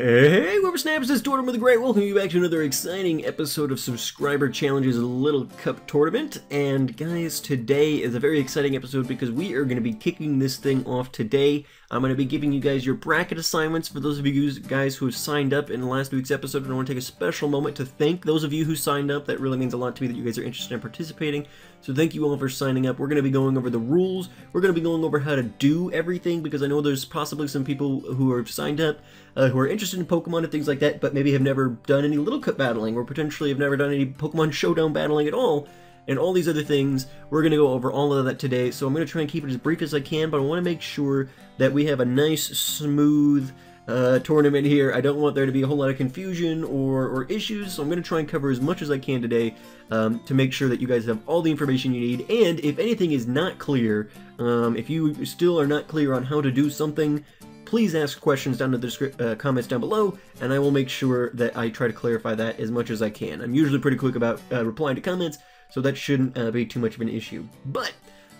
Hey, Whippersnaps, this is Tortimer the Great. Welcome you back to another exciting episode of Subscriber Challenges Little Cup Tortiment. And guys, today is a very exciting episode because we are going to be kicking this thing off today. I'm going to be giving you guys your bracket assignments for those of you guys who have signed up in last week's episode. And I want to take a special moment to thank those of you who signed up. That really means a lot to me that you guys are interested in participating. So thank you all for signing up. We're going to be going over the rules. We're going to be going over how to do everything because I know there's possibly some people who are signed up who are interested in Pokemon and things like that, but maybe have never done any Little Cup battling or potentially have never done any Pokemon Showdown battling at all. And all these other things, we're going to go over all of that today. So I'm going to try and keep it as brief as I can, but I want to make sure that we have a nice, smooth tournament here. I don't want there to be a whole lot of confusion or issues, so I'm going to try and cover as much as I can today to make sure that you guys have all the information you need. And if anything is not clear, if you still are not clear on how to do something, please ask questions down in the comments down below, and I will make sure that I try to clarify that as much as I can. I'm usually pretty quick about replying to comments, so that shouldn't be too much of an issue. But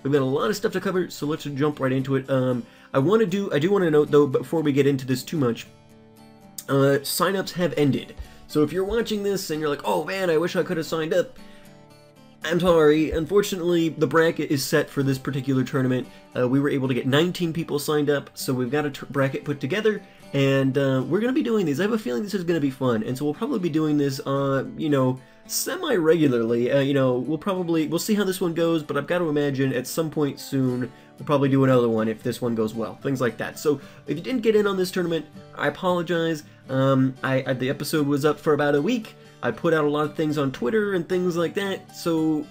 we've got a lot of stuff to cover, so let's jump right into it. I do want to note, though, before we get into this too much, sign-ups have ended. So if you're watching this and you're like, oh man, I wish I could have signed up, I'm sorry. Unfortunately, the bracket is set for this particular tournament. We were able to get 19 people signed up, so we've got a bracket put together, and we're going to be doing these. I have a feeling this is going to be fun, and so we'll probably be doing this, you know, semi-regularly. You know, we'll see how this one goes, but I've got to imagine at some point soon we'll probably do another one if this one goes well. Things like that. So if you didn't get in on this tournament, I apologize. The episode was up for about a week. I put out a lot of things on Twitter and things like that, so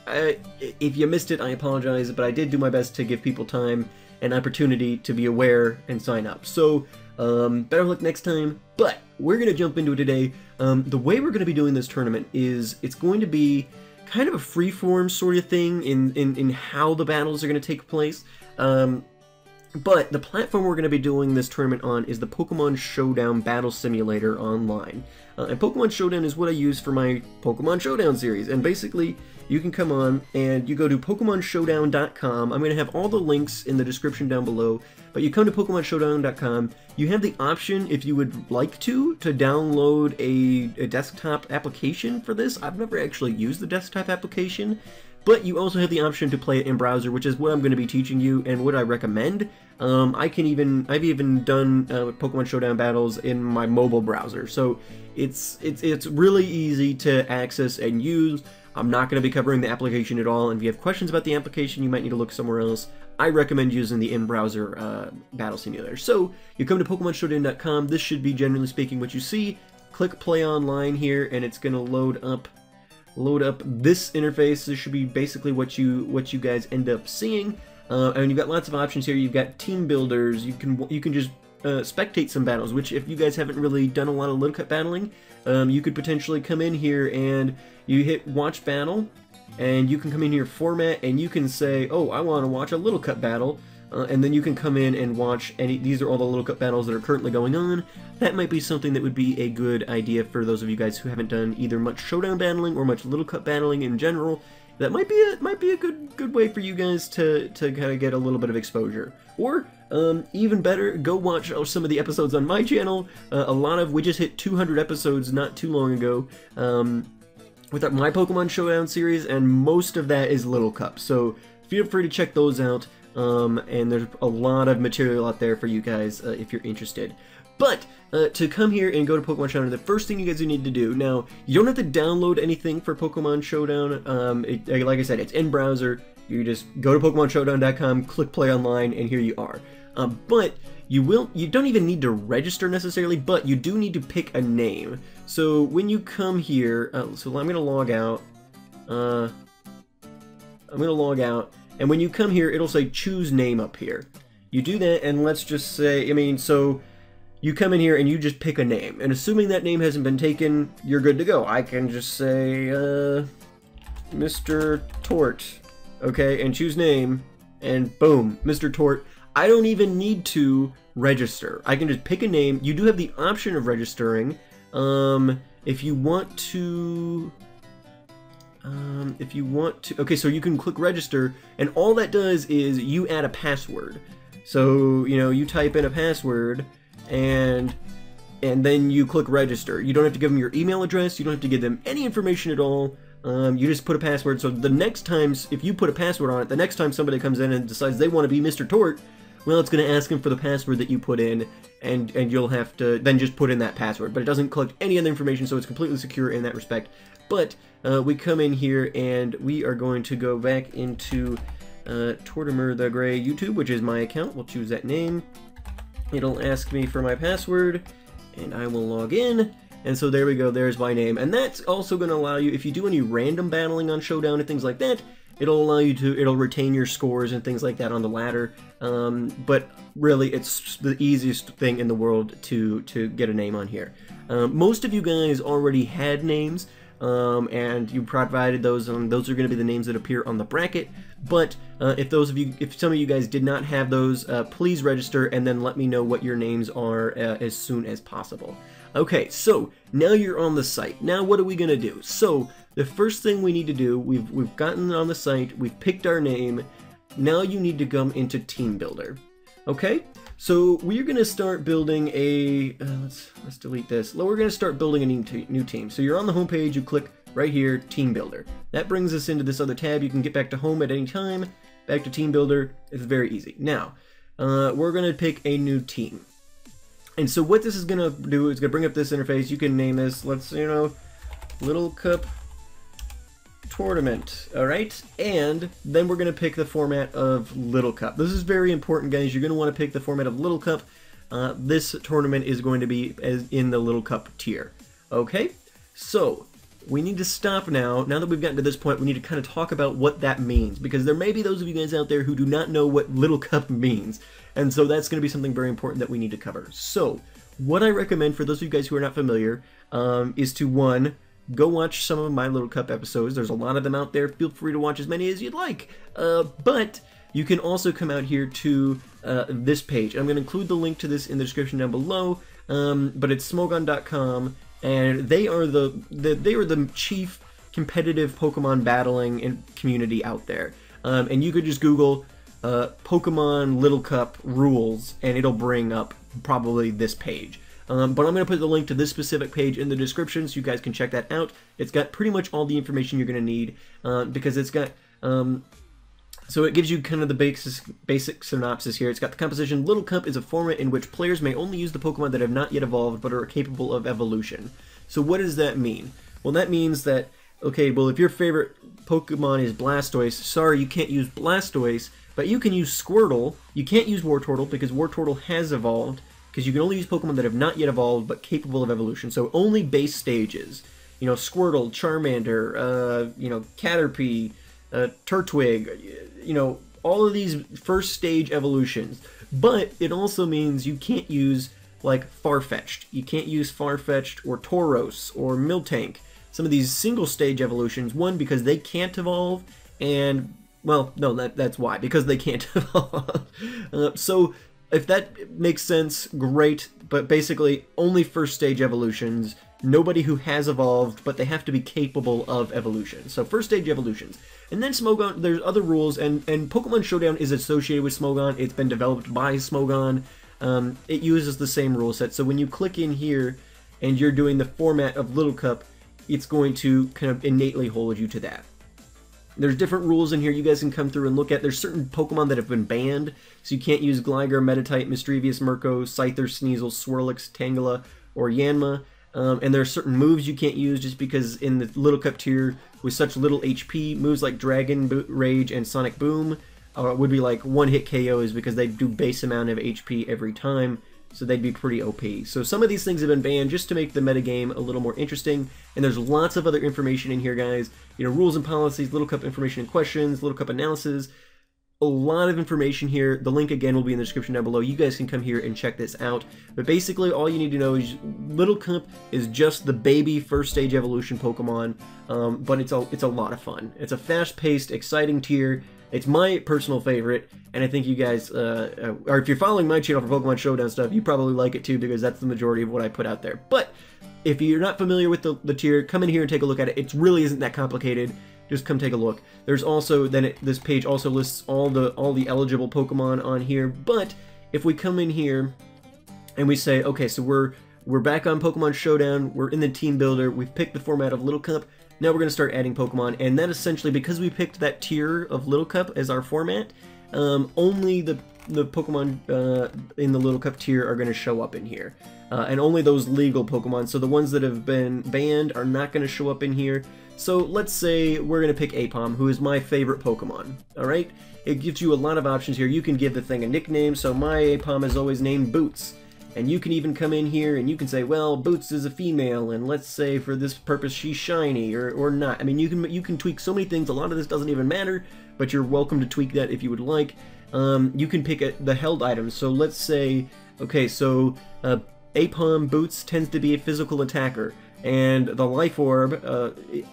if you missed it, I apologize, but I did do my best to give people time and opportunity to be aware and sign up. So, better luck next time, but we're going to jump into it today. The way we're going to be doing this tournament is it's going to be kind of a free-form sort of thing in how the battles are going to take place. But the platform we're going to be doing this tournament on is the Pokemon Showdown Battle Simulator Online. And Pokemon Showdown is what I use for my Pokemon Showdown series. And basically, you can come on and you go to PokemonShowdown.com. I'm going to have all the links in the description down below. But you come to PokemonShowdown.com. You have the option, if you would like to download a desktop application for this. I've never actually used the desktop application. But you also have the option to play it in browser, which is what I'm going to be teaching you and what I recommend. I've even done Pokemon Showdown battles in my mobile browser, so it's really easy to access and use. I'm not going to be covering the application at all, and if you have questions about the application, you might need to look somewhere else. I recommend using the in-browser battle simulator. So you come to PokemonShowdown.com. This should be, generally speaking, what you see. Click Play Online here, and it's going to load up this interface. This should be basically what you guys end up seeing, and you've got lots of options here. You've got team builders. You can just spectate some battles, which if you guys haven't really done a lot of Little Cup battling, you could potentially come in here and you hit watch battle, and you can come in here format, and you can say, oh, I want to watch a Little Cup battle. And then you can come in and watch these are all the Little Cup battles that are currently going on. That might be something that would be a good idea for those of you guys who haven't done either much Showdown battling or much Little Cup battling in general. That might be a good way for you guys to kind of get a little bit of exposure. Or, even better, go watch some of the episodes on my channel. We just hit 200 episodes not too long ago with my Pokemon Showdown series, and most of that is Little Cup. So feel free to check those out. And there's a lot of material out there for you guys if you're interested. But to come here and go to Pokemon Showdown, the first thing you guys need to do, now, you don't have to download anything for Pokemon Showdown. Like I said, it's in browser. You just go to PokemonShowdown.com, click Play Online, and here you are. But you don't even need to register necessarily, but you do need to pick a name. So when you come here, so I'm going to log out. And when you come here, it'll say choose name up here. You do that, and let's just say, so you come in here and you just pick a name. And assuming that name hasn't been taken, you're good to go. I can just say, Mr. Tort, okay, and choose name, and boom, Mr. Tort. I don't even need to register. I can just pick a name. You do have the option of registering. If you want to... okay, so you can click register, and all that does is you add a password. So, you know, you type in a password, and and then you click register. You don't have to give them your email address, you don't have to give them any information at all. You just put a password, so the next time, if you put a password on it, the next time somebody comes in and decides they want to be Mr. Tort, well, it's going to ask them for the password that you put in, and you'll have to then just put in that password. But it doesn't collect any other information, so it's completely secure in that respect. But we come in here, and we are going to go back into Tortimer the Gray YouTube, which is my account. We'll choose that name. It'll ask me for my password, and I will log in. And so there we go, there's my name. And that's also going to allow you, if you do any random battling on Showdown and things like that, it'll allow you to, it'll retain your scores and things like that on the ladder. But really, it's the easiest thing in the world to get a name on here. Most of you guys already had names, and you provided those, those are going to be the names that appear on the bracket. But if some of you guys did not have those, please register and then let me know what your names are as soon as possible. Okay, so now you're on the site. Now what are we gonna do? So the first thing we need to do, we've gotten on the site, we've picked our name. Now you need to come into Team Builder. Okay, so we're gonna start building a let's delete this. We're gonna start building a new team. So you're on the home page, you click right here, Team Builder. That brings us into this other tab. You can get back to home at any time. Back to Team Builder. It's very easy. Now we're gonna pick a new team. And so what this is going to do is going to bring up this interface. You can name this, let's, Little Cup Tortiment, alright? And then we're going to pick the format of Little Cup. This is very important, guys. You're going to want to pick the format of Little Cup. This tournament is going to be in the Little Cup tier. Okay? So, we need to stop now. Now that we've gotten to this point, we need to kind of talk about what that means. Because there may be those of you guys out there who do not know what Little Cup means. And so that's going to be something very important that we need to cover. So, what I recommend for those of you guys who are not familiar is to, one, go watch some of my Little Cup episodes. There's a lot of them out there. Feel free to watch as many as you'd like. But you can also come out here to this page. I'm going to include the link to this in the description down below. But it's smogon.com, and they are the chief competitive Pokemon battling community out there. And you could just Google Pokemon Little Cup rules, and it'll bring up probably this page. But I'm going to put the link to this specific page in the description so you guys can check that out. It's got pretty much all the information you're going to need, because it's got, so it gives you kind of the basic synopsis here. It's got the composition. Little Cup is a format in which players may only use the Pokemon that have not yet evolved but are capable of evolution. So what does that mean? Well, that means that, okay, well, if your favorite Pokemon is Blastoise, sorry, you can't use Blastoise, but you can use Squirtle. You can't use Wartortle because Wartortle has evolved, because you can only use Pokemon that have not yet evolved but capable of evolution. So only base stages. Squirtle, Charmander, Caterpie, Turtwig, all of these first stage evolutions. But it also means you can't use, like, Farfetch'd. You can't use Farfetch'd or Tauros or Miltank. Some of these single stage evolutions, one, because they can't evolve, and, well, no, that's why, because they can't evolve. So if that makes sense, great, but basically only first stage evolutions, nobody who has evolved, but they have to be capable of evolution. So first stage evolutions. And then Smogon, there's other rules, and Pokemon Showdown is associated with Smogon. It's been developed by Smogon. It uses the same rule set. So when you click in here and you're doing the format of Little Cup, it's going to kind of innately hold you to that. There's different rules in here you guys can come through and look at. There's certain Pokemon that have been banned, so you can't use Gligar, Meditite, Mischievous, Murkrow, Scyther, Sneasel, Swirlix, Tangela, or Yanma. And there are certain moves you can't use just because in the Little Cup tier, with such little HP, moves like Dragon Rage and Sonic Boom would be like one-hit KOs because they do base amount of HP every time, so they'd be pretty OP. So some of these things have been banned just to make the metagame a little more interesting, and there's lots of other information in here, guys. Rules and policies, Little Cup information and questions, Little Cup analysis, a lot of information here. The link again will be in the description down below. You guys can come here and check this out. But basically all you need to know is Little Cup is just the baby first stage evolution Pokemon, but it's a lot of fun. It's a fast-paced, exciting tier. It's my personal favorite, and I think you guys, or if you're following my channel for Pokemon Showdown stuff, you probably like it too, because that's the majority of what I put out there. But if you're not familiar with the tier, come in here and take a look at it. It really isn't that complicated. Just come take a look. There's also, this page also lists all the eligible Pokemon on here, but if we come in here and we say, okay, so we're we're back on Pokemon Showdown, we're in the team builder, we've picked the format of Little Cup, now we're going to start adding Pokemon, and that essentially, because we picked that tier of Little Cup as our format, only the Pokemon in the Little Cup tier are going to show up in here. And only those legal Pokemon, so the ones that have been banned are not going to show up in here. So let's say we're going to pick Aipom, who is my favorite Pokemon, alright? It gives you a lot of options here. You can give the thing a nickname, so my Aipom is always named Boots. And you can even come in here and you can say, well, Boots is a female, and let's say for this purpose she's shiny, or not. I mean, you can tweak so many things, a lot of this doesn't even matter, but you're welcome to tweak that if you would like. You can pick the held items, so let's say, okay, so Aipom Boots tends to be a physical attacker, and the Life Orb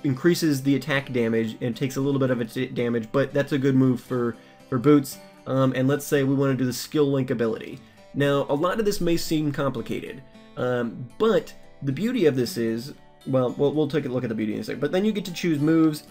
increases the attack damage and takes a little bit of its damage, but that's a good move for Boots. And let's say we want to do the Skill Link ability. Now, a lot of this may seem complicated, but the beauty of this is, well, we'll take a look at the beauty in a second, but then you get to choose moves.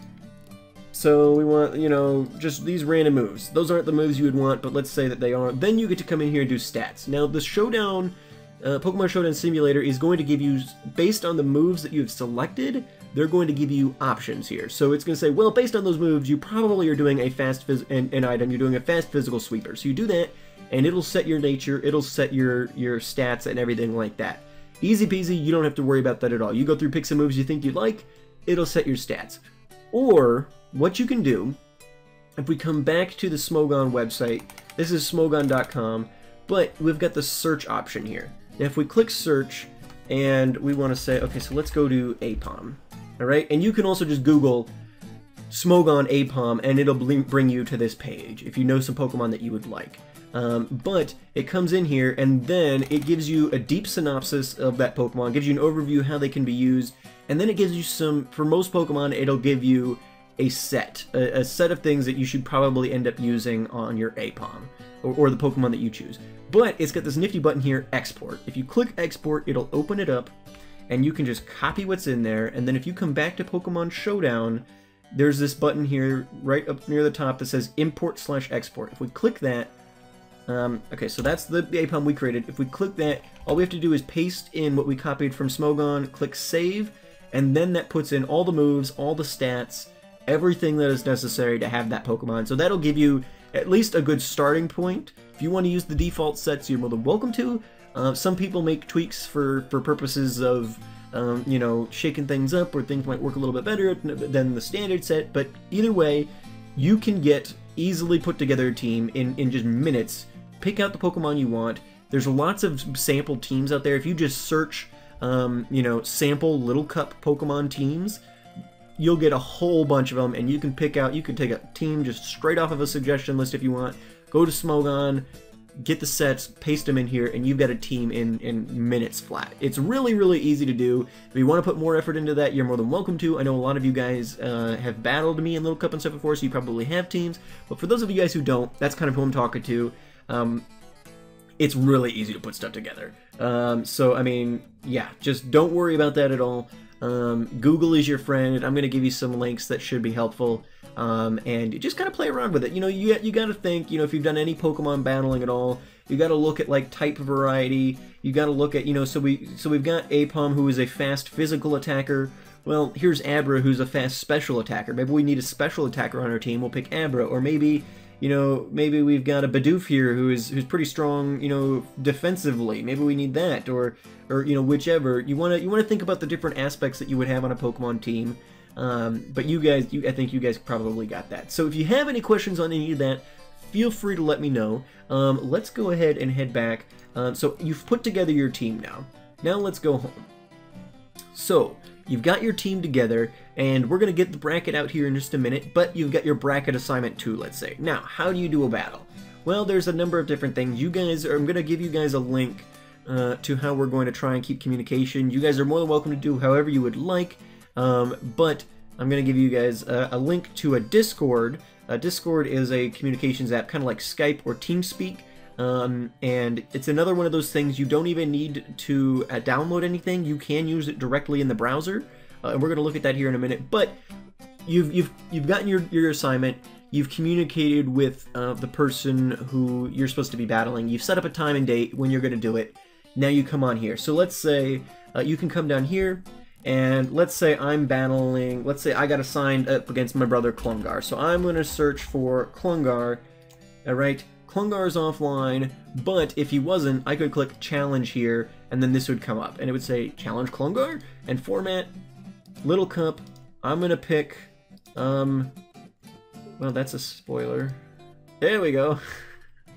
So we want, you know, just these random moves. Those aren't the moves you would want, but let's say that they are. Then you get to come in here and do stats. Now, the Showdown, Pokemon Showdown Simulator is going to give you, based on the moves that you've selected, they're going to give you options here. So it's going to say, well, based on those moves, you probably are doing a fast an item, you're doing a fast physical sweeper. So you do that, and it'll set your nature, it'll set your stats and everything like that. Easy peasy, you don't have to worry about that at all. You go through, pick some moves you think you'd like, it'll set your stats. Or, what you can do, if we come back to the Smogon website, this is smogon.com, but we've got the search option here. Now if we click search, and we want to say, okay, so let's go to Aipom, alright? And you can also just Google Smogon Aipom, and it'll bring you to this page, if you know some Pokemon that you would like. But it comes in here, and then it gives you a deep synopsis of that Pokemon, gives you an overview how they can be used, and then it gives you some, for most Pokemon, it'll give you a set of things that you should probably end up using on your Aipom, or the Pokemon that you choose. But it's got this nifty button here, Export. If you click Export, it'll open it up, and you can just copy what's in there, and then if you come back to Pokemon Showdown, there's this button here, right up near the top, that says Import/Export. If we click that, okay, so that's the Aipom we created. If we click that, all we have to do is paste in what we copied from Smogon, click Save, and then that puts in all the moves, all the stats, everything that is necessary to have that Pokemon. So that'll give you at least a good starting point. If you want to use the default sets, you're more than welcome to. Some people make tweaks for purposes of, you know, shaking things up, or things might work a little bit better than the standard set, but either way, you can get easily put together a team in just minutes. Pick out the Pokemon you want. There's lots of sample teams out there. If you just search, you know, sample Little Cup Pokemon teams, you'll get a whole bunch of them, and you can pick out, you can take a team just straight off of a suggestion list if you want, go to Smogon, get the sets, paste them in here, and you've got a team in minutes flat. It's really, really easy to do. If you want to put more effort into that, you're more than welcome to. I know a lot of you guys have battled me in Little Cup and stuff before, so you probably have teams, but for those of you guys who don't, that's kind of who I'm talking to. It's really easy to put stuff together. So, I mean, yeah, just don't worry about that at all. Google is your friend. I'm going to give you some links that should be helpful, and just kind of play around with it. You know, you got to think, you know, if you've done any Pokemon battling at all, you got to look at, like, type variety. You got to look at, you know, so we've got Aipom, who is a fast physical attacker. Well, here's Abra, who's a fast special attacker. Maybe we need a special attacker on our team. We'll pick Abra. Or maybe, you know, maybe we've got a Bidoof here who's pretty strong, you know, defensively. Maybe we need that, or you know, whichever. You want to think about the different aspects that you would have on a Pokemon team. But you guys, I think you guys probably got that. So if you have any questions on any of that, feel free to let me know. Let's go ahead and head back. So you've put together your team now. Now let's go home. So you've got your team together, and we're going to get the bracket out here in just a minute, but you've got your bracket assignment too, let's say. Now, how do you do a battle? Well, there's a number of different things. I'm going to give you guys a link to how we're going to try and keep communication. You guys are more than welcome to do however you would like, but I'm going to give you guys a link to a Discord. Discord is a communications app, kind of like Skype or TeamSpeak. And it's another one of those things you don't even need to download anything. You can use it directly in the browser, and we're going to look at that here in a minute. But you've gotten your assignment. You've communicated with the person who you're supposed to be battling. You've set up a time and date when you're going to do it. Now you come on here. So let's say you can come down here, and let's say I'm battling, let's say I got assigned up against my brother Klungar. So I'm going to search for Klungar. Alright, Klungar's offline, but if he wasn't, I could click challenge here, and then this would come up, and it would say challenge Klungar, and format Little Cup. I'm going to pick, well, that's a spoiler. There we go.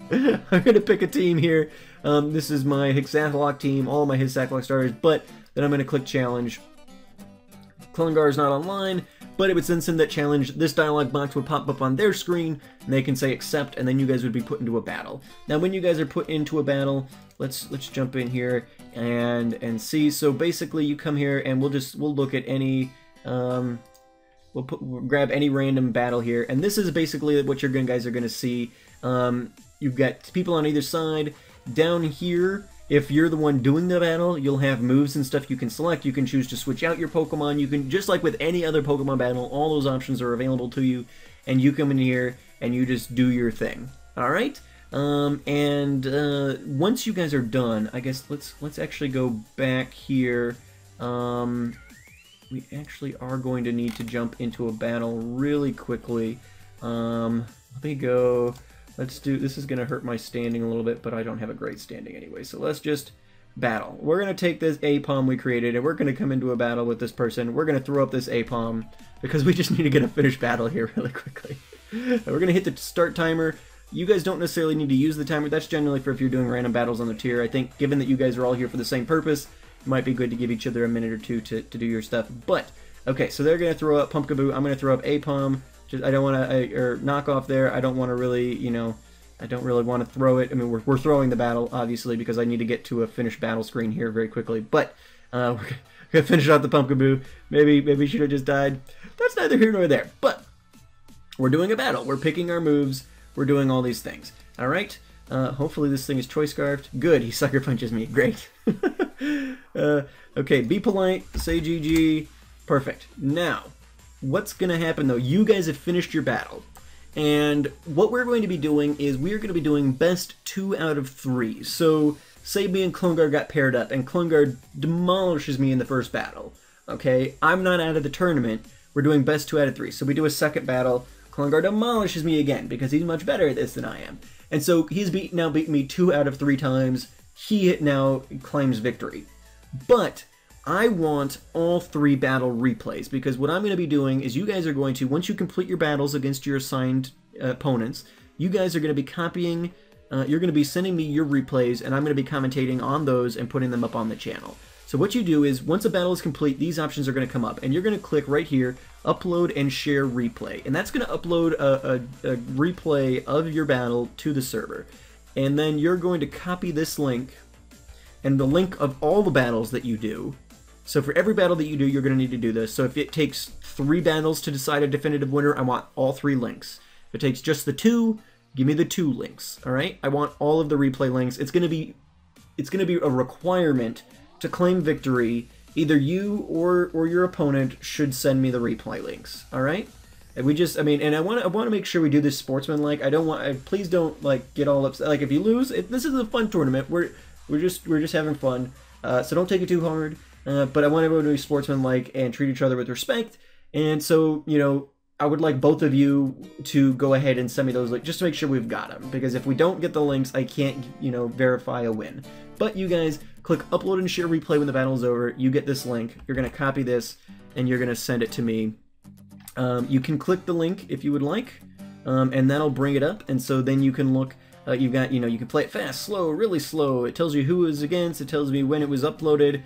I'm going to pick a team here. This is my Hexathlon team, all my Hexathlon starters, but then I'm going to click challenge. Klungar is not online, but it would then send that challenge. This dialog box would pop up on their screen, and they can say accept, and then you guys would be put into a battle. Now, when you guys are put into a battle, let's jump in here and see. So basically, you come here, and we'll look at any. We'll grab any random battle here, and this is basically what your guys are going to see. You've got people on either side. Down here, if you're the one doing the battle, you'll have moves and stuff you can select. You can choose to switch out your Pokemon. You can, just like with any other Pokemon battle, all those options are available to you, and you come in here and you just do your thing. All right. Once you guys are done, I guess let's actually go back here. We actually are going to need to jump into a battle really quickly. Let me go. Let's do, this is going to hurt my standing a little bit, but I don't have a great standing anyway, so let's just battle. We're going to take this A-Palm we created, and we're going to come into a battle with this person. We're going to throw up this A-Palm, because we just need to get a finished battle here really quickly. We're going to hit the start timer. You guys don't necessarily need to use the timer. That's generally for if you're doing random battles on the tier. I think, given that you guys are all here for the same purpose, it might be good to give each other a minute or two to do your stuff. But, okay, so they're going to throw up Pumpkaboo. I'm going to throw up A-Palm. I don't want to, or knock off there. I don't want to really, you know, I don't really want to throw it. I mean, we're throwing the battle, obviously, because I need to get to a finished battle screen here very quickly. But we're going to finish out the Pumpkaboo. Maybe should have just died. That's neither here nor there. But we're doing a battle. We're picking our moves. We're doing all these things. All right? Hopefully this thing is Choice Scarfed. Good. He sucker punches me. Great. Okay, be polite. Say GG. Perfect. Now, what's going to happen, though? You guys have finished your battle. And what we're going to be doing is we're going to be doing best 2 out of 3. So, say me and Klungar got paired up, and Klungar demolishes me in the first battle. Okay, I'm not out of the tournament. We're doing best 2 out of 3. So we do a second battle. Klungar demolishes me again, because he's much better at this than I am. And so he's now beaten me 2 out of 3 times. He now claims victory. But I want all 3 battle replays, because what I'm going to be doing is you guys are going to, once you complete your battles against your assigned opponents, you guys are going to be copying, you're going to be sending me your replays, and I'm going to be commentating on those and putting them up on the channel. So what you do is, once a battle is complete, these options are going to come up, and you're going to click right here, upload and share replay. And that's going to upload a replay of your battle to the server. And then you're going to copy this link, and the link of all the battles that you do. So for every battle that you do, you're going to need to do this. So if it takes 3 battles to decide a definitive winner, I want all 3 links. If it takes just the 2, give me the 2 links. All right? I want all of the replay links. It's going to be a requirement to claim victory. Either you or your opponent should send me the replay links. All right? And we just, I mean, and I want to make sure we do this sportsman-like. I don't want, please don't like get all upset. Like if you lose, this is a fun tournament. We're just having fun. So don't take it too hard. But I want everyone to be sportsmanlike and treat each other with respect. And so, you know, I would like both of you to go ahead and send me those links just to make sure we've got them. Because if we don't get the links, I can't, you know, verify a win. But you guys, click upload and share replay when the battle is over. You get this link. You're going to copy this and you're going to send it to me. You can click the link if you would like, and that'll bring it up. And so then you can look. You've got, you know, you can play it fast, slow, really slow. It tells you who is against. It tells me when it was uploaded.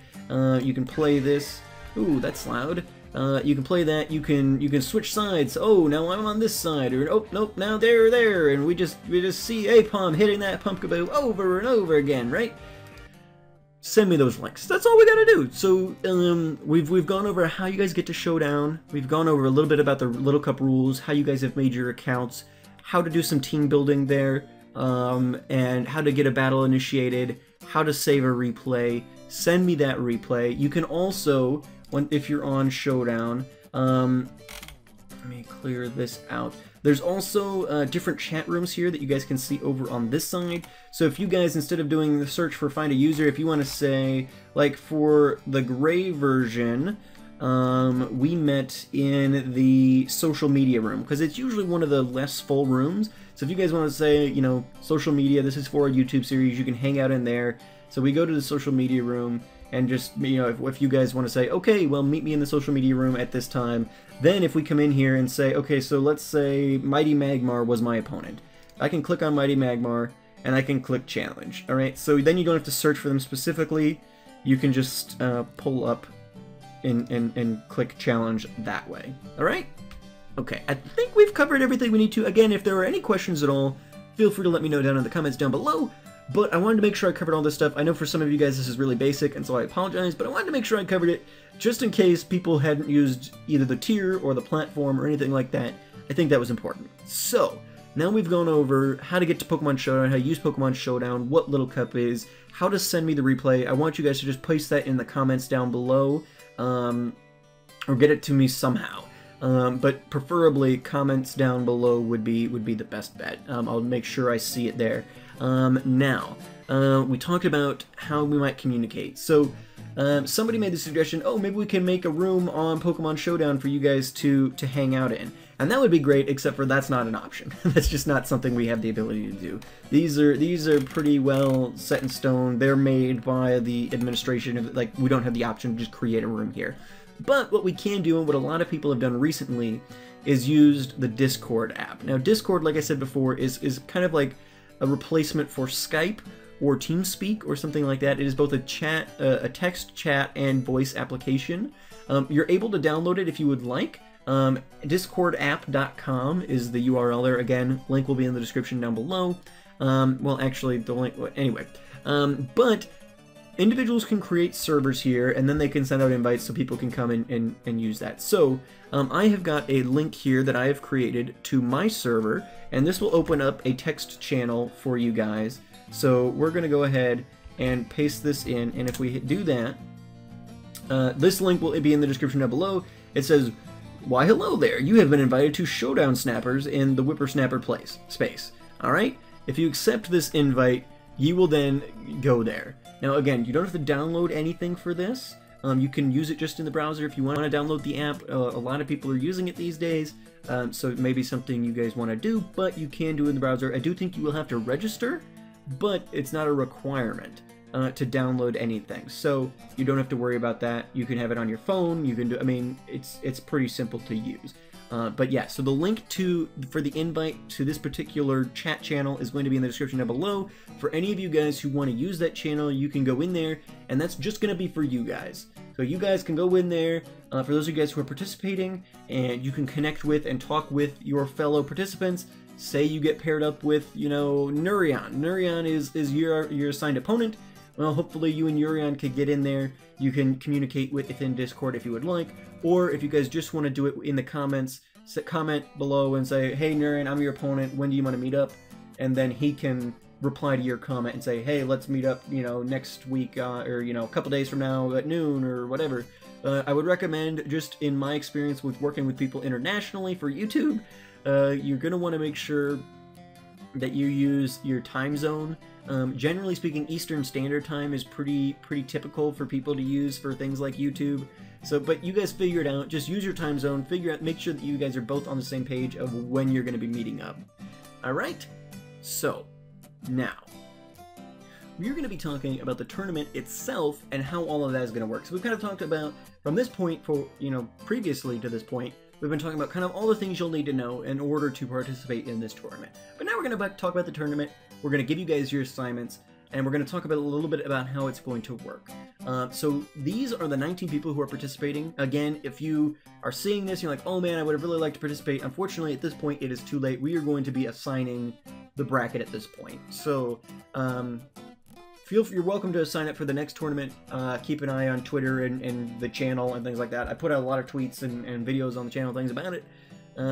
You can play this. Ooh, that's loud. You can play that. You can switch sides. Oh, now I'm on this side. Or oh, nope, now they're there. And we just see A-Palm hitting that Pumpkaboo over and over again, right? Send me those links. That's all we gotta do. So we've gone over how you guys get to Showdown. We've gone over a little bit about the Little Cup rules, how you guys have made your accounts, how to do some team building there. And how to get a battle initiated, how to save a replay. Send me that replay. You can also, if you're on Showdown, let me clear this out. There's also different chat rooms here that you guys can see over on this side. So if you guys, instead of doing the search for find a user, if you want to say, like for the gray version, we met in the social media room, because it's usually one of the less full rooms. So if you guys want to say, you know, social media, this is for a YouTube series, you can hang out in there. So we go to the social media room, and just, you know, if you guys want to say, okay, well, meet me in the social media room at this time, then if we come in here and say, okay, so let's say Mighty Magmar was my opponent, I can click on Mighty Magmar, and I can click challenge. Alright, so then you don't have to search for them specifically, you can just pull up and click challenge that way. Alright? Okay, I think we've covered everything we need to. Again, if there are any questions at all, feel free to let me know down in the comments down below. But I wanted to make sure I covered all this stuff. I know for some of you guys this is really basic, and so I apologize, but I wanted to make sure I covered it just in case people hadn't used either the tier or the platform or anything like that. I think that was important. So, now we've gone over how to get to Pokemon Showdown, how to use Pokemon Showdown, what Little Cup is, how to send me the replay. I want you guys to just place that in the comments down below, or get it to me somehow. But preferably comments down below would be the best bet. I'll make sure I see it there. Now, we talked about how we might communicate. So, somebody made the suggestion, oh, maybe we can make a room on Pokemon Showdown for you guys to hang out in. And that would be great, except for that's not an option. That's just not something we have the ability to do. These are pretty well set in stone. They're made by the administration of, like, we don't have the option to just create a room here. But what we can do, and what a lot of people have done recently, is used the Discord app. Now, Discord, like I said before, is kind of like a replacement for Skype or TeamSpeak or something like that. It is both a text chat and voice application. You're able to download it if you would like. Discordapp.com is the URL there. Again, link will be in the description down below. Well, actually, the link, anyway. But individuals can create servers here, and then they can send out invites so people can come in and use that. So, I have got a link here that I have created to my server, and this will open up a text channel for you guys. So, we're going to go ahead and paste this in, and if we do that, this link will be in the description down below. It says, why hello there, you have been invited to Showdown Snappers in the Whippersnapper space. Alright? If you accept this invite, you will then go there. Now again, you don't have to download anything for this. You can use it just in the browser if you want to download the app. A lot of people are using it these days, so it may be something you guys want to do, but you can do it in the browser. I do think you will have to register, but it's not a requirement to download anything, so you don't have to worry about that. You can have it on your phone. You can do. I mean, it's pretty simple to use. But yeah, so the link for the invite to this particular chat channel is going to be in the description down below. For any of you guys who want to use that channel, you can go in there, and that's just going to be for you guys. So you guys can go in there, for those of you guys who are participating, and you can connect with and talk with your fellow participants. Say you get paired up with, you know, Nurion. Nurion is your assigned opponent. Well, hopefully you and Urion could get in there. You can communicate within Discord if you would like, or if you guys just want to do it in the comments, comment below and say, hey Nurion, I'm your opponent, when do you want to meet up? And then he can reply to your comment and say, hey, let's meet up, you know, next week, or, you know, a couple days from now at noon, or whatever. I would recommend, just in my experience with working with people internationally for YouTube, you're going to want to make sure that you use your time zone. Generally speaking, Eastern Standard Time is pretty typical for people to use for things like YouTube. So, but you guys figure it out. Just use your time zone. Make sure that you guys are both on the same page of when you're going to be meeting up. All right. So, now we're going to be talking about the tournament itself and how all of that is going to work. So we've kind of talked about from this point, previously to this point, we've been talking about kind of all the things you'll need to know in order to participate in this tournament. But now we're going to talk about the tournament. We're going to give you guys your assignments, and we're going to talk about a little bit about how it's going to work. So these are the 19 people who are participating. Again, if you are seeing this, you're like, oh man, I would have really liked to participate. Unfortunately, at this point, it is too late. We are going to be assigning the bracket at this point. So you're welcome to sign up for the next tournament. Keep an eye on Twitter and the channel and things like that. I put out a lot of tweets and videos on the channel, things about it.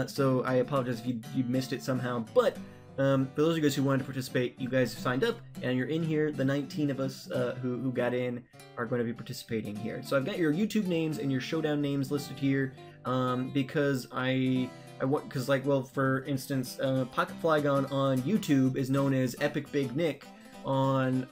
So I apologize if you missed it somehow. But for those of you guys who wanted to participate, you guys signed up and you're in here. The 19 of us who got in are going to be participating here. So I've got your YouTube names and your Showdown names listed here because I I want, because like, well, for instance, Pocket Flygon on YouTube is known as Epic Big Nick on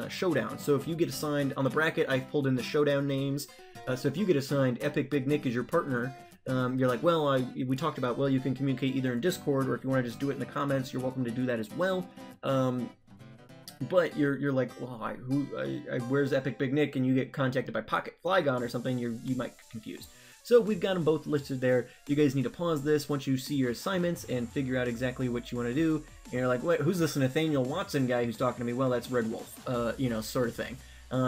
Showdown. So if you get assigned on the bracket, I've pulled in the Showdown names. So if you get assigned Epic Big Nick as your partner, you're like, well, we talked about, well, you can communicate either in Discord, or if you want to just do it in the comments, you're welcome to do that as well. But you're like, well, where's Epic Big Nick? And you get contacted by Pocket Flygon or something, you might get confused. So we've got them both listed there. You guys need to pause this once you see your assignments and figure out exactly what you want to do. And you're like, wait, who's this Nathaniel Watson guy who's talking to me? Well, that's Red Wolf, you know, sort of thing.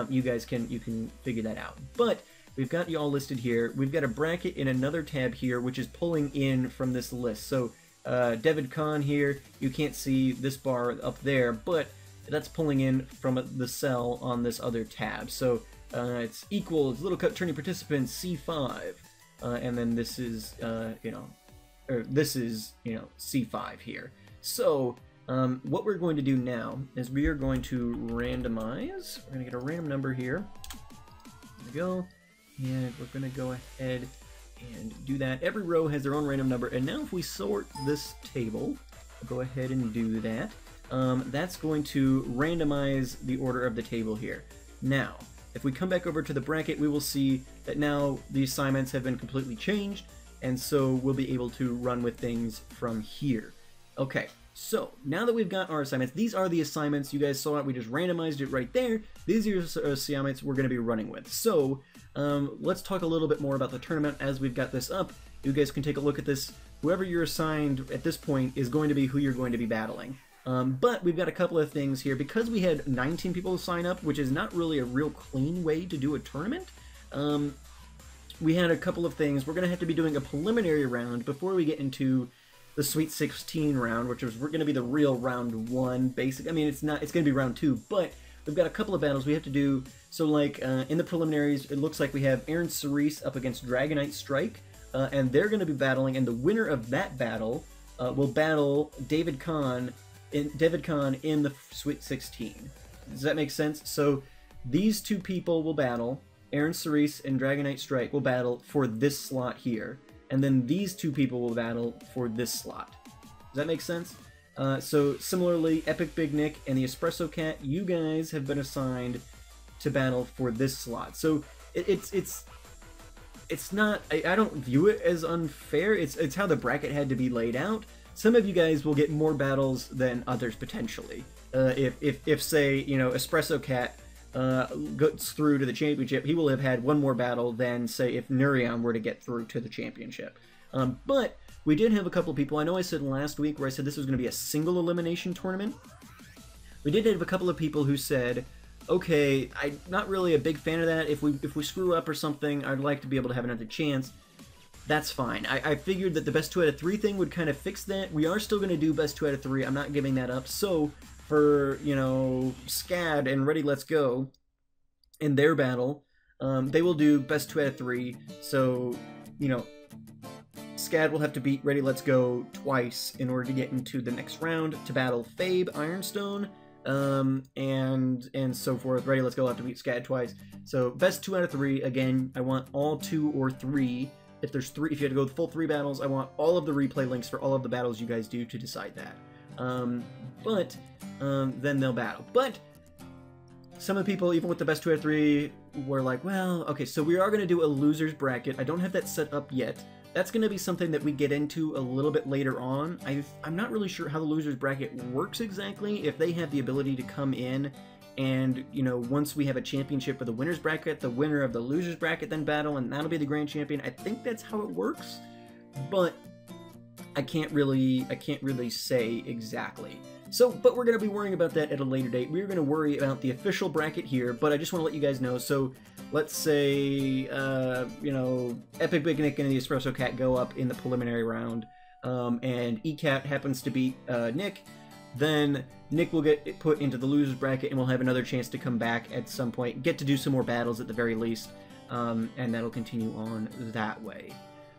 You can figure that out. But we've got you all listed here. We've got a bracket in another tab here, which is pulling in from this list. So David Kahn here, you can't see this bar up there, but that's pulling in from the cell on this other tab. So it's equals Little Cup Tourney Participants C5, and then this is C5 here. So what we're going to do now is we are going to randomize. We're going to get a random number here. There we go, and we're going to go ahead and do that. Every row has their own random number, and now if we sort this table, we'll go ahead and do that. That's going to randomize the order of the table here. Now, if we come back over to the bracket, we will see that now the assignments have been completely changed, and so we'll be able to run with things from here. Okay, so now that we've got our assignments, these are the assignments. You guys saw it, we just randomized it right there. These are the assignments we're going to be running with. So, let's talk a little bit more about the tournament as we've got this up. You guys can take a look at this. Whoever you're assigned at this point is going to be who you're going to be battling. But we've got a couple of things here. Because we had 19 people sign up, which is not really a real clean way to do a tournament, we had a couple of things. We're going to have to be doing a preliminary round before we get into the Sweet 16 round, which is going to be the real round 1, basically. I mean, it's going to be round 2, but we've got a couple of battles we have to do. So, like, in the preliminaries, it looks like we have Aaron Cerise up against Dragonite Strike, and they're going to be battling, and the winner of that battle will battle David Kahn in the Sweet 16. Does that make sense? So these two people will battle. Aaron Cerise and Dragonite Strike will battle for this slot here, and then these two people will battle for this slot. Does that make sense? So similarly, Epic Big Nick and the Espresso Cat, you guys have been assigned to battle for this slot. So it's not, I don't view it as unfair. It's how the bracket had to be laid out. Some of you guys will get more battles than others potentially. If say, you know, Espresso Cat gets through to the championship, he will have had one more battle than, say, if Nurion were to get through to the championship. But we did have a couple of people. I know I said last week where I said this was going to be a single elimination tournament. We did have a couple of people who said, okay, I'm not really a big fan of that. If we screw up or something, I'd like to be able to have another chance. That's fine. I figured that the best 2 out of 3 thing would kind of fix that. We are still going to do best 2 out of 3. I'm not giving that up. So, for, you know, SCAD and Ready Let's Go, in their battle, they will do best 2 out of 3. So, you know, SCAD will have to beat Ready Let's Go twice in order to get into the next round to battle Fabe, Ironstone, and so forth. Ready Let's Go will have to beat SCAD twice. So, best 2 out of 3. Again, I want all 2 or 3. If there's 3, if you had to go with full 3 battles, I want all of the replay links for all of the battles you guys do to decide that. Then they'll battle. But some of the people, even with the best 2 out of 3, were like, well, okay, so we are going to do a loser's bracket. I don't have that set up yet. That's going to be something that we get into a little bit later on. I'm not really sure how the loser's bracket works exactly, if they have the ability to come in and, you know, once we have a championship for the winner's bracket, the winner of the loser's bracket then battle, and that'll be the grand champion. I think that's how it works, but I can't really say exactly. So, but we're going to be worrying about that at a later date. We're going to worry about the official bracket here, but I just want to let you guys know. So, let's say, you know, Epic Big Nick and the Espresso Cat go up in the preliminary round, and ECAT happens to beat Nick. Then Nick will get put into the loser's bracket, and we'll have another chance to come back at some point, get to do some more battles at the very least, and that'll continue on that way.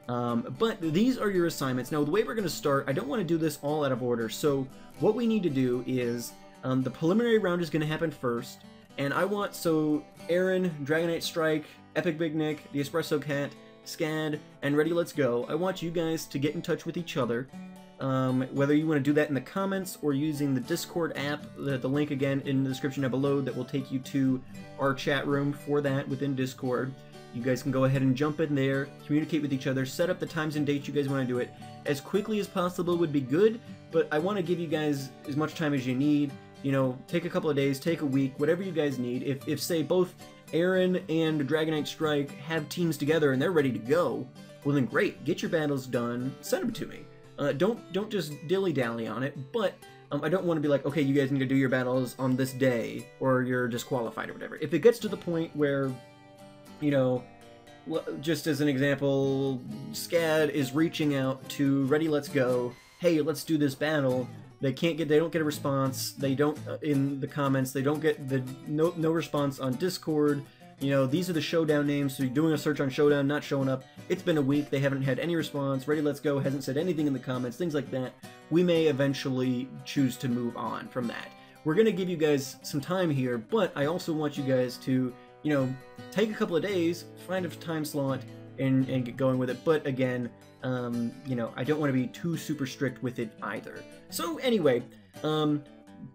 But these are your assignments. Now, the way we're going to start, I don't want to do this all out of order, so what we need to do is, the preliminary round is going to happen first, and I want, so Aaron, Dragonite Strike, Epic Big Nick, the Espresso Cat, Scad, and Ready Let's Go, I want you guys to get in touch with each other. Whether you want to do that in the comments or using the Discord app, the link again in the description down below that will take you to our chat room for that within Discord. You guys can go ahead and jump in there, communicate with each other, set up the times and dates you guys want to do it. As quickly as possible would be good, but I want to give you guys as much time as you need. You know, take a couple of days, take a week, whatever you guys need. If say both Aaron and Dragonite Strike have teams together and they're ready to go, well then great, get your battles done, send them to me. Don't just dilly-dally on it, but I don't want to be like, okay, you guys need to do your battles on this day, or you're disqualified or whatever. If it gets to the point where, you know, just as an example, Scad is reaching out to Ready Let's Go, hey, let's do this battle. They don't get a response. They don't in the comments. They don't get no response on Discord. You know, these are the Showdown names, so you're doing a search on Showdown, not showing up. It's been a week, they haven't had any response. Ready Let's Go hasn't said anything in the comments, things like that. We may eventually choose to move on from that. We're going to give you guys some time here, but I also want you guys to, you know, take a couple of days, find a time slot, and get going with it. But again, you know, I don't want to be too super strict with it either. So anyway,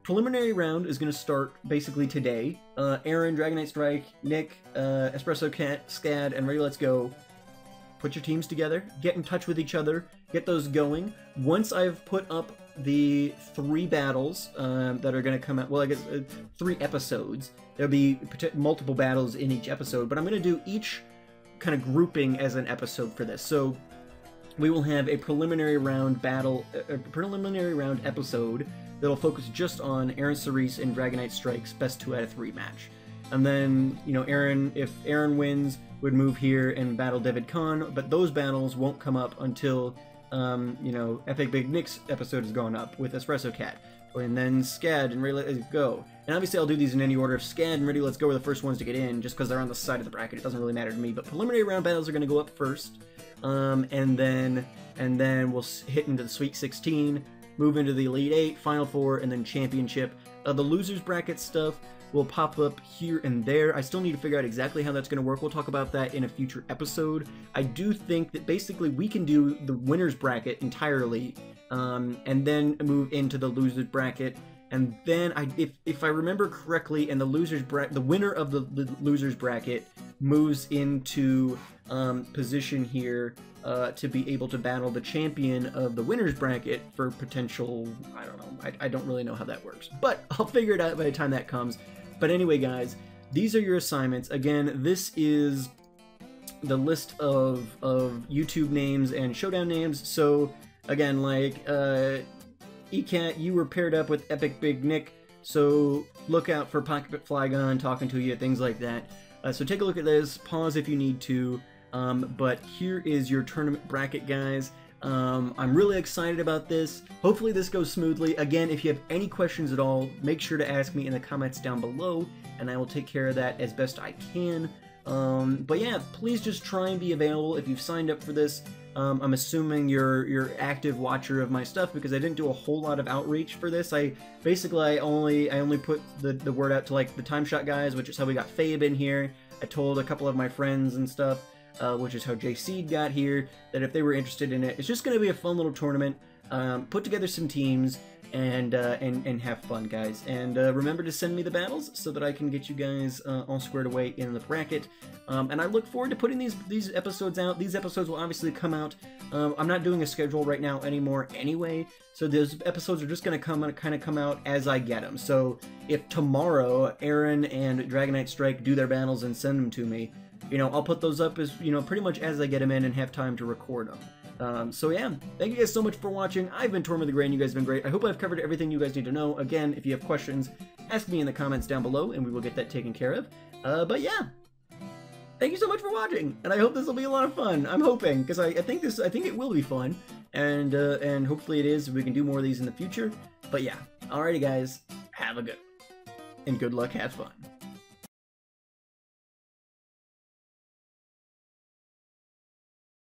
preliminary round is going to start basically today. Aaron, Dragonite Strike, Nick, Espresso Cat, Scad, and Ready Let's Go. Put your teams together, get in touch with each other, get those going. Once I've put up the 3 battles that are going to come out, well, I guess 3 episodes. There'll be multiple battles in each episode, but I'm going to do each kind of grouping as an episode for this. So we will have a preliminary round battle, a preliminary round episode that'll focus just on Aaron Cerise and Dragonite Strike's best 2 out of 3 match. And then, you know, if Aaron wins, would move here and battle David Khan, but those battles won't come up until, you know, Epic Big Nick's episode has gone up with Espresso Cat. And then Scad and Ready Let's Go. And obviously I'll do these in any order. If Scad and Ready Let's Go are the first ones to get in, just because they're on the side of the bracket, it doesn't really matter to me. But preliminary round battles are going to go up first. And then we'll hit into the Sweet 16, move into the Elite 8, Final 4, and then Championship. The losers bracket stuff will pop up here and there. I still need to figure out exactly how that's going to work. We'll talk about that in a future episode. I do think that basically we can do the winners bracket entirely, and then move into the losers bracket. And then, if I remember correctly, and the winner of the losers bracket moves into position here to be able to battle the champion of the winners bracket for potential, I don't know, I don't really know how that works, but I'll figure it out by the time that comes. But anyway, guys, these are your assignments. Again, this is the list of YouTube names and Showdown names. So again, like ECAT, you were paired up with Epic Big Nick, so look out for Pocket Flygon talking to you, things like that. So take a look at this, pause if you need to, but here is your tournament bracket, guys. I'm really excited about this. Hopefully this goes smoothly. Again, if you have any questions at all, make sure to ask me in the comments down below, and I will take care of that as best I can. But yeah, please just try and be available if you've signed up for this. I'm assuming you're active watcher of my stuff, because I didn't do a whole lot of outreach for this. I only put the word out to like the Time Shot guys, which is how we got Fabe in here. I told a couple of my friends and stuff, which is how JC got here, that if they were interested in it, it's just going to be a fun little tournament. Put together some teams and have fun, guys. And remember to send me the battles so that I can get you guys all squared away in the bracket. And I look forward to putting these episodes out. These episodes will obviously come out. I'm not doing a schedule right now anymore anyway, so those episodes are just going to kind of come out as I get them. So if tomorrow Aaron and Dragonite Strike do their battles and send them to me, you know, I'll put those up as, you know, pretty much as I get them in and have time to record them. So yeah, thank you guys so much for watching. I've been Tortimer the Gray, and you guys have been great. I hope I've covered everything you guys need to know. Again, if you have questions, ask me in the comments down below, and we will get that taken care of. But yeah, thank you so much for watching, and I hope this will be a lot of fun. I'm hoping, because I think it will be fun, and hopefully it is. We can do more of these in the future. But yeah, alrighty guys, have a good one, and good luck, have fun.